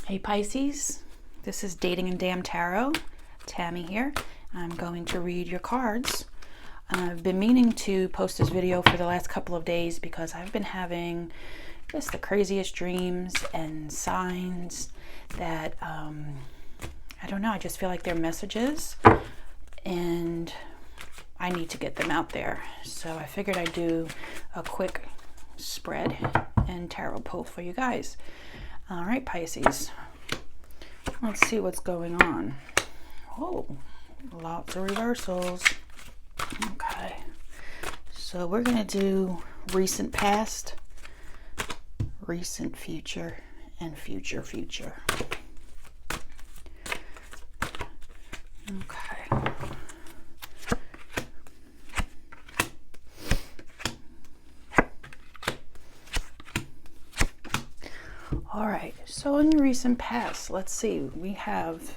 Hey Pisces, this is Dating and Damn Tarot. Tammy here. I'm going to read your cards. I've been meaning to post this video for the last couple of days because I've been having just the craziest dreams and signs that, I don't know, I just feel like they're messages and I need to get them out there. So I figured I'd do a quick spread and tarot pull for you guys. All right, Pisces, let's see what's going on. Oh, lots of reversals. Okay, so we're going to do recent past, recent future, and future future. Okay. All right, so in recent past, let's see, we have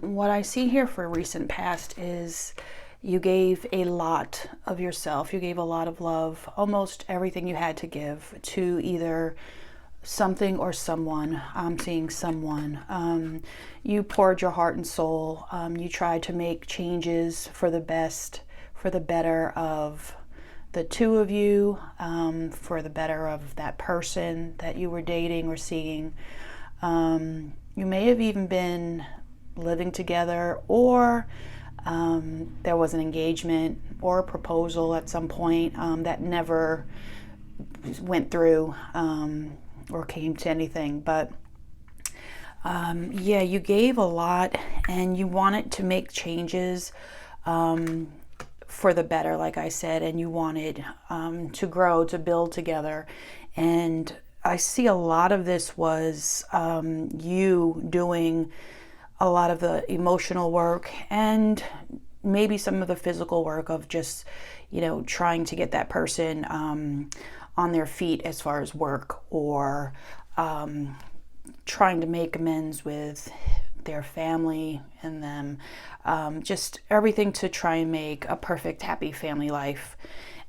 what I see here for recent past is you gave a lot of yourself, you gave a lot of love, almost everything you had to give to either something or someone. I'm seeing someone. You poured your heart and soul. You tried to make changes for the best, for the better of the two of you, for the better of that person that you were dating or seeing. You may have even been living together, or there was an engagement or a proposal at some point that never went through or came to anything. But yeah, you gave a lot and you wanted to make changes for the better, like I said, and you wanted to grow, to build together. And I see a lot of this was you doing a lot of the emotional work and maybe some of the physical work of just, you know, trying to get that person on their feet as far as work, or trying to make amends with their family and them, just everything to try and make a perfect, happy family life.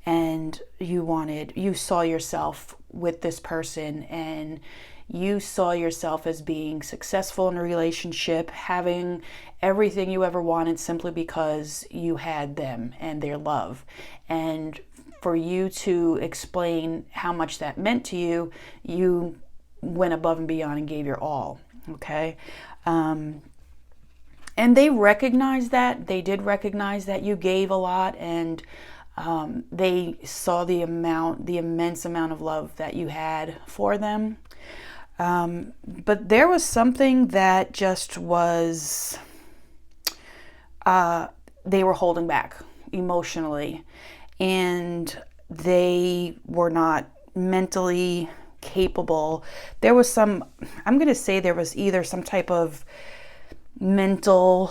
And you saw yourself with this person, and you saw yourself as being successful in a relationship, having everything you ever wanted simply because you had them and their love. And for you to explain how much that meant to you, you went above and beyond and gave your all. Okay. And they recognized that. They did recognize that you gave a lot, and they saw the immense amount of love that you had for them. But there was something that just was, they were holding back emotionally, and they were not mentally capable. There was I'm going to say there was either some type of mental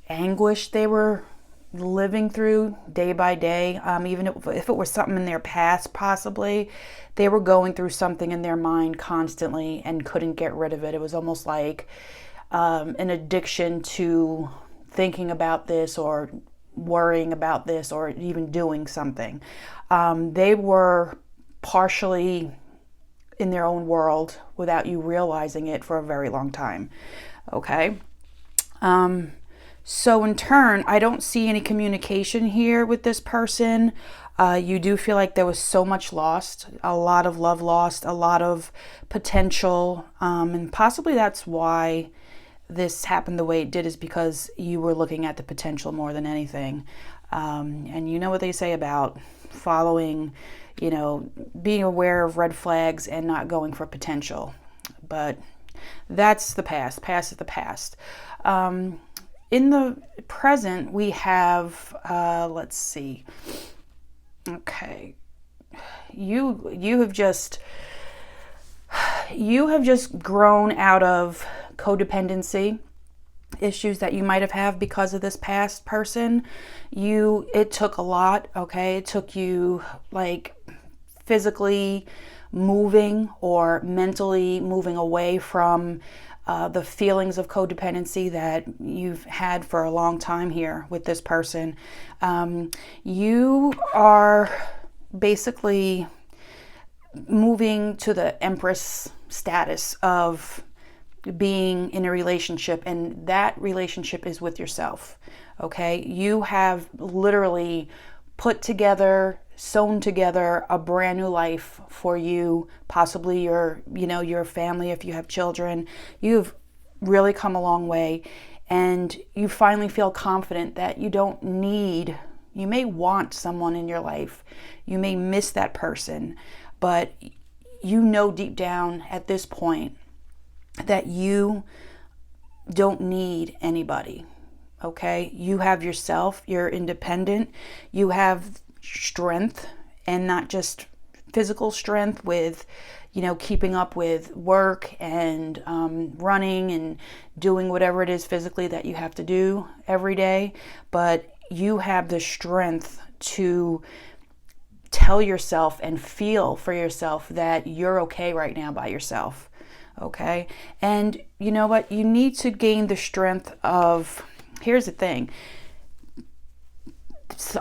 anguish they were living through day by day. Even if it was something in their past, possibly they were going through something in their mind constantly and couldn't get rid of it. It was almost like an addiction to thinking about this or worrying about this or even doing something. They were partially in their own world without you realizing it for a very long time. Okay. So in turn, I don't see any communication here with this person. You do feel like there was so much lost, a lot of love lost, a lot of potential. And possibly that's why this happened the way it did, is because you were looking at the potential more than anything. And you know what they say about following, you know, being aware of red flags and not going for potential. But that's the past. Past is the past. In the present, we have, let's see. Okay. You have just grown out of codependency issues that you might have had because of this past person. It took a lot, okay? It took you like physically moving or mentally moving away from the feelings of codependency that you've had for a long time here with this person. You are basically moving to the Empress status of being in a relationship, and that relationship is with yourself. Okay, you have literally put together, sewn together a brand new life for you, possibly your family if you have children. You've really come a long way, and you finally feel confident that you don't need, you may want someone in your life, you may miss that person, but you know deep down at this point that you don't need anybody. Okay, you have yourself, you're independent, you have strength, and not just physical strength with, keeping up with work and running and doing whatever it is physically that you have to do every day, but you have the strength to tell yourself and feel for yourself that you're okay right now by yourself. Okay, and you know what? You need to gain the strength of, here's the thing.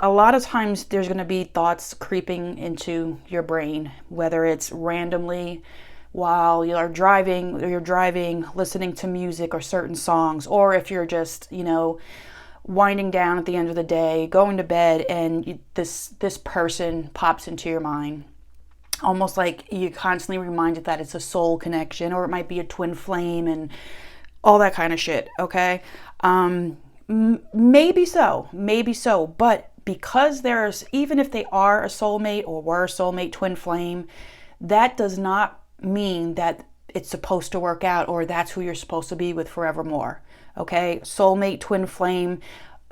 A lot of times there's going to be thoughts creeping into your brain, whether it's randomly while you're driving, listening to music or certain songs, or if you're just, winding down at the end of the day, going to bed, and this person pops into your mind. Almost like you constantly reminded that it's a soul connection, or it might be a twin flame and all that kind of shit. Okay. Maybe so. But because even if they are a soulmate or were a soulmate twin flame, that does not mean that it's supposed to work out or that's who you're supposed to be with forevermore. Okay. Soulmate, twin flame,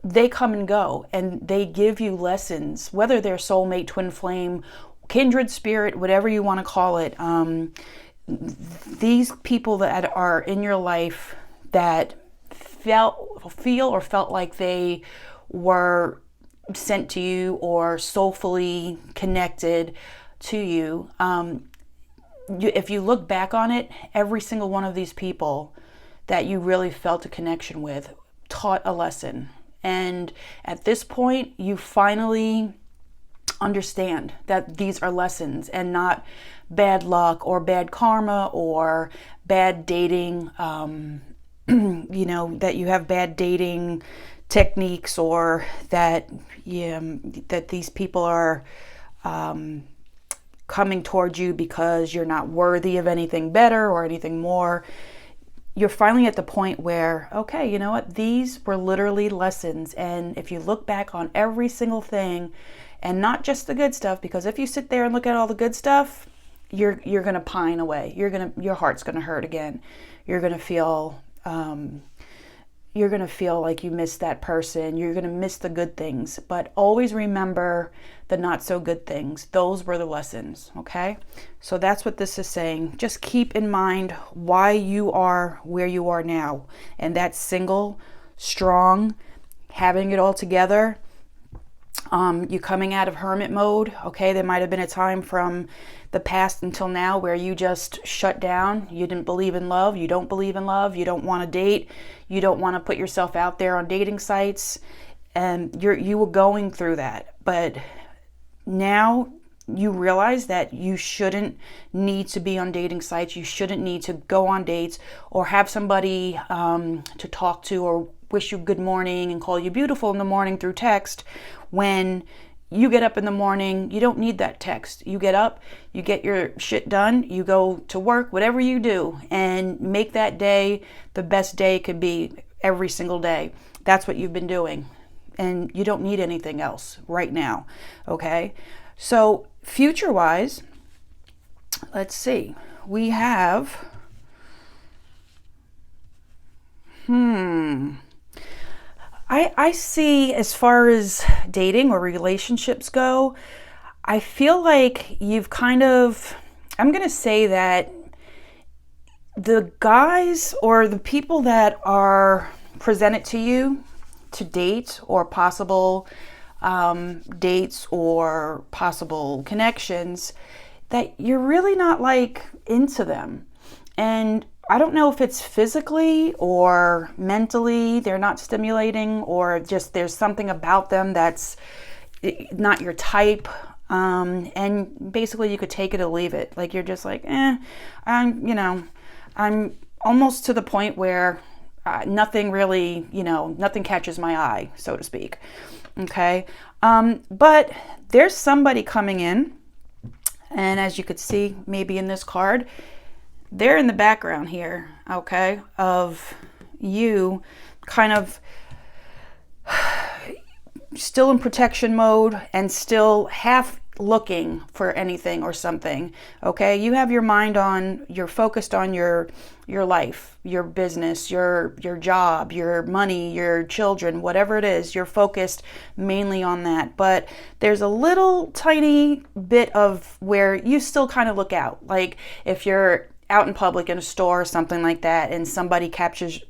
they come and go, and they give you lessons, whether they're soulmate, twin flame, kindred spirit, whatever you want to call it. These people that are in your life that feel or felt like they were sent to you or soulfully connected to you, if you look back on it, every single one of these people that you really felt a connection with taught a lesson. And at this point, you finally understand that these are lessons and not bad luck or bad karma or bad dating, that you have bad dating techniques, or that that these people are coming towards you because you're not worthy of anything better or anything more. You're finally at the point where, okay, you know what? These were literally lessons. And if you look back on every single thing, and not just the good stuff, because if you sit there and look at all the good stuff, you're going to pine away. Your heart's going to hurt again. You're going to feel like you missed that person. You're going to miss the good things, but always remember the not so good things. Those were the lessons. Okay. So that's what this is saying. Just keep in mind why you are where you are now. And that's single, strong, having it all together. You coming out of hermit mode. Okay. There might've been a time from the past until now where you just shut down. You didn't believe in love. You don't believe in love. You don't want to date. You don't want to put yourself out there on dating sites. And you were going through that. But now you realize that you shouldn't need to be on dating sites. You shouldn't need to go on dates or have somebody to talk to or wish you good morning and call you beautiful in the morning through text. When you get up in the morning, you don't need that text. You get up, you get your shit done, you go to work, whatever you do, and make that day the best day it could be every single day. That's what you've been doing. And you don't need anything else right now. Okay? So future-wise, let's see. We have... I see, as far as dating or relationships go, I feel like you've kind of, I'm going to say that the guys or the people that are presented to you to date or possible dates or possible connections, that you're really not like into them. And I don't know if it's physically or mentally they're not stimulating, or just there's something about them that's not your type. And basically you could take it or leave it. Like, you're just like, I'm almost to the point where nothing really, nothing catches my eye, so to speak. Okay. But there's somebody coming in, and as you could see, maybe in this card, they're in the background here, okay, of you kind of still in protection mode and still half looking for anything or something. Okay, you have your mind on, you're focused on your life, your business, your job, your money, your children, whatever it is, you're focused mainly on that. But there's a little tiny bit of where you still kind of look out. Like if you're out in public in a store or something like that, and somebody captures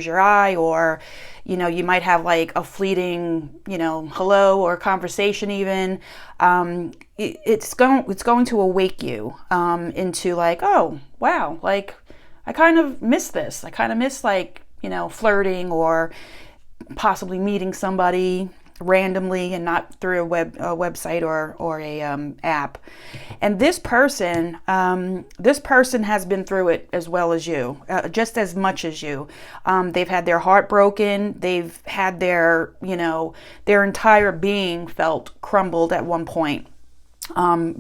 your eye, or you might have like a fleeting hello or conversation even, it's going to awake you into like, oh wow, like I kind of miss this. I kind of miss like flirting or possibly meeting somebody randomly and not through a website or a app. And this person has been through it as well as you, just as much as you. They've had their heart broken. They've had their entire being felt crumbled at one point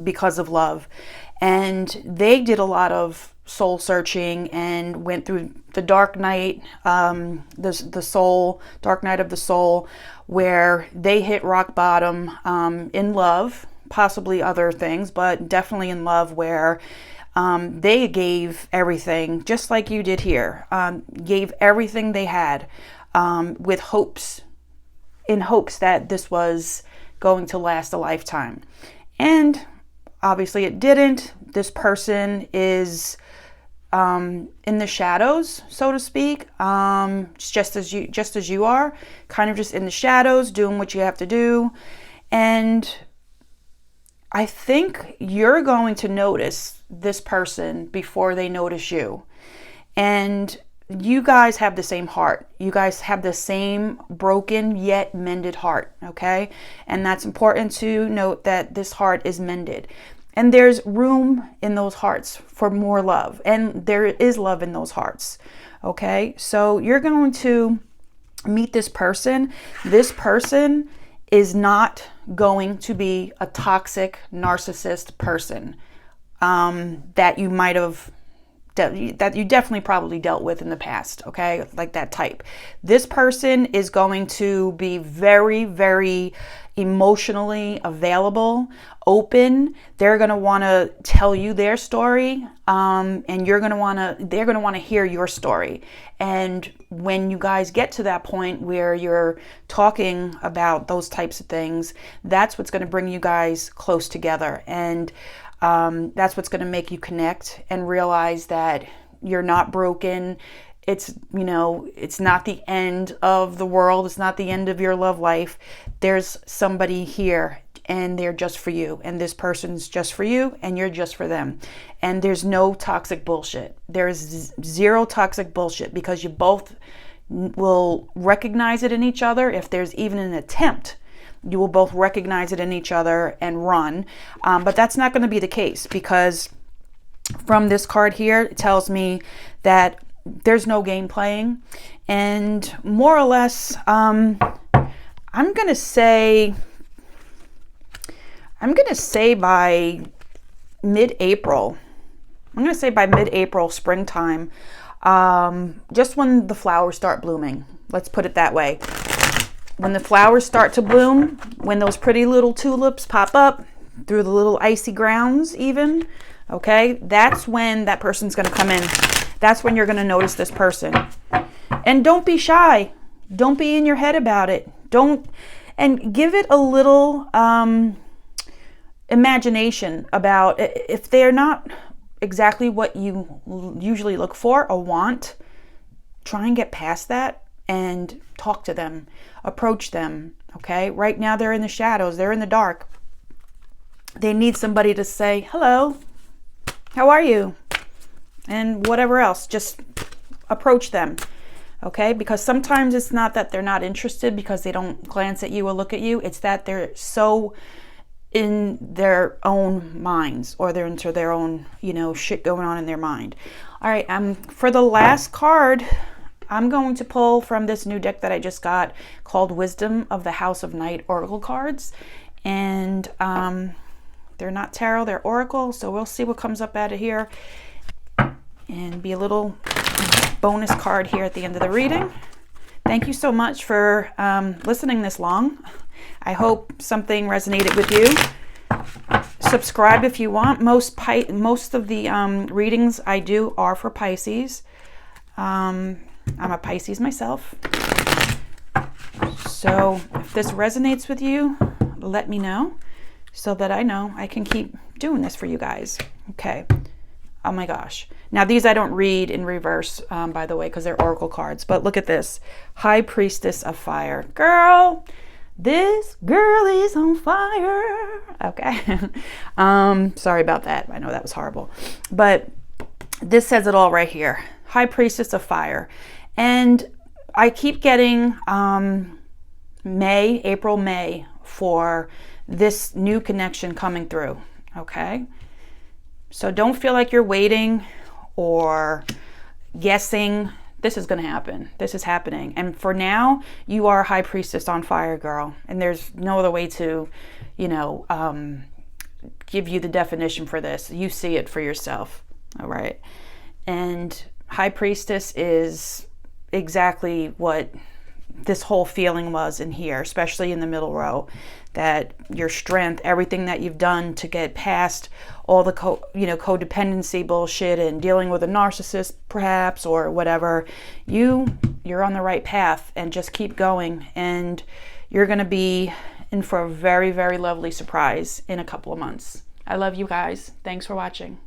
because of love. And they did a lot of soul searching and went through the dark night, dark night of the soul, where they hit rock bottom in love, possibly other things, but definitely in love, where they gave everything, just like you did here, gave everything they had in hopes that this was going to last a lifetime. And obviously it didn't. This person is in the shadows, so to speak, just as you are, kind of just in the shadows, doing what you have to do. And I think you're going to notice this person before they notice you. And you guys have the same heart. You guys have the same broken yet mended heart, okay? And that's important to note, that this heart is mended. And there's room in those hearts for more love. And there is love in those hearts. Okay? So you're going to meet this person. This person is not going to be a toxic, narcissist person that you might have, that you definitely probably dealt with in the past. Okay? Like that type. This person is going to be very, very emotionally available, open. They're going to want to tell you their story, and they're going to want to hear your story. And when you guys get to that point where you're talking about those types of things, that's what's going to bring you guys close together. And that's what's going to make you connect and realize that you're not broken. It's, it's not the end of the world. It's not the end of your love life. There's somebody here, and they're just for you. And this person's just for you, and you're just for them. And there's no toxic bullshit. There's zero toxic bullshit, because you both will recognize it in each other. If there's even an attempt, you will both recognize it in each other and run. But that's not going to be the case, because from this card here, it tells me that there's no game playing. And more or less, I'm going to say by mid-April. I'm going to say by mid-April, springtime, just when the flowers start blooming. Let's put it that way. When the flowers start to bloom, when those pretty little tulips pop up through the little icy grounds even, okay, that's when that person's going to come in. That's when you're going to notice this person. And don't be shy. Don't be in your head about it. And give it a little imagination about if they're not exactly what you usually look for or want. Try and get past that and talk to them. Approach them. Okay? Right now they're in the shadows. They're in the dark. They need somebody to say, hello, how are you? And whatever else, just approach them, okay? Because sometimes it's not that they're not interested because they don't glance at you or look at you. It's that they're so in their own minds, or they're into their own, shit going on in their mind. All right, for the last card, I'm going to pull from this new deck that I just got called Wisdom of the House of Night Oracle cards. And they're not tarot, they're oracle. So we'll see what comes up out of here. And be a little bonus card here at the end of the reading. Thank you so much for listening this long. I hope something resonated with you. Subscribe if you want. Most of the readings I do are for Pisces. I'm a Pisces myself. So if this resonates with you, let me know so that I know I can keep doing this for you guys. Okay. Oh my gosh. Now these I don't read in reverse, by the way, because they're oracle cards. But look at this. High Priestess of Fire. Girl, this girl is on fire. Okay. Sorry about that. I know that was horrible. But this says it all right here. High Priestess of Fire. And I keep getting April, May for this new connection coming through. Okay. So don't feel like you're waiting or guessing. This is going to happen. This is happening. And for now, you are High Priestess on fire, girl. And there's no other way to, give you the definition for this. You see it for yourself. All right. And High Priestess is exactly what this whole feeling was in here, especially in the middle row, that your strength, everything that you've done to get past all the codependency bullshit and dealing with a narcissist perhaps or whatever, you're on the right path, and just keep going, and you're going to be in for a very, very lovely surprise in a couple of months. I love you guys. Thanks for watching.